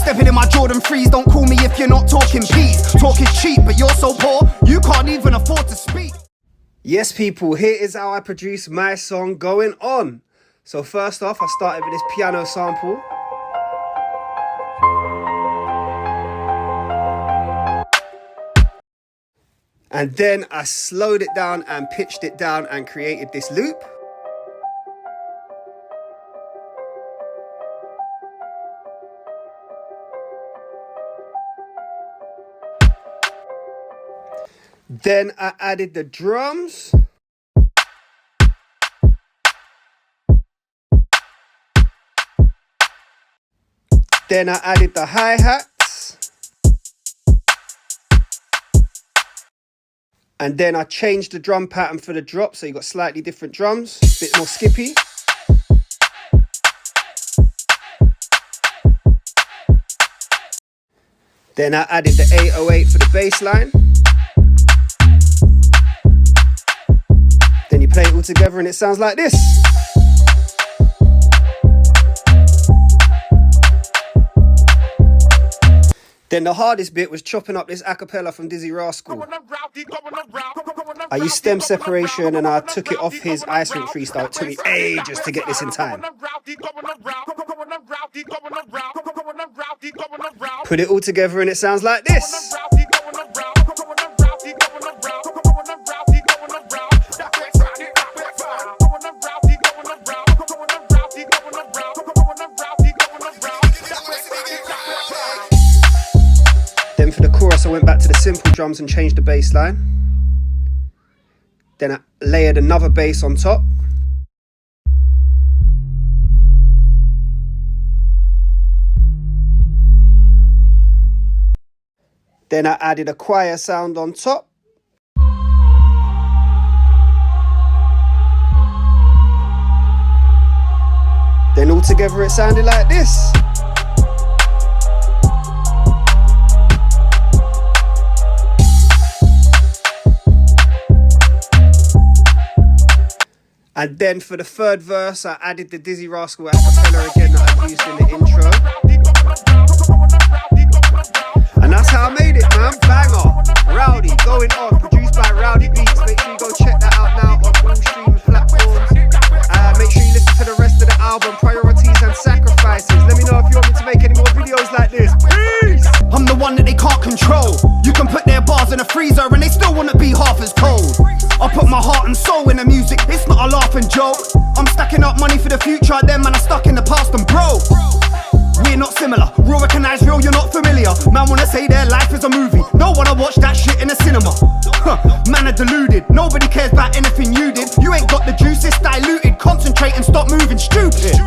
Stepping in my Jordan 3s, don't call me if you're not talking peas. Talk is cheap, but you're so poor, you can't even afford to speak. Yes, people, here is how I produce my song Going On. So first off, I started with this piano sample. And then I slowed it down and pitched it down and created this loop. Then I added the drums. Then I added the hi-hats. And then I changed the drum pattern for the drop, so you got slightly different drums, a bit more skippy. Then I added the 808 for the bass line. Then you play it all together and it sounds like this. Then the hardest bit was chopping up this acapella from Dizzee Rascal. I used stem separation and I took it off his Ice Rink freestyle. It took me ages to get this in time. Put it all together and it sounds like this. Then for the chorus I went back to the simple drums and changed the bass line. Then I layered another bass on top. Then I added a choir sound on top. Then all together it sounded like this. And then for the third verse, I added the Dizzee Rascal acapella again that I used in the intro. And that's how I made it, man. Banger. Rowdy, Going On, produced by Rowdy Beats. Make sure you go check that out now on all streaming platforms. Make sure you listen to the rest of the album, Priorities and Sacrifices. Let me know if you want me to make any more videos like this. Peace! I'm the one that they can't control. You can put their bars in a freezer and they still wanna be half as cold. I put my heart and soul in the music, it's not a laughing joke. I'm stacking up money for the future, them man are stuck in the past and broke. We're not similar, real recognize real, you're not familiar. Man wanna say their life is a movie, don't wanna watch that shit in the cinema. Man are deluded, nobody cares about anything you did. You ain't got the juice, it's diluted, concentrate and stop moving stupid.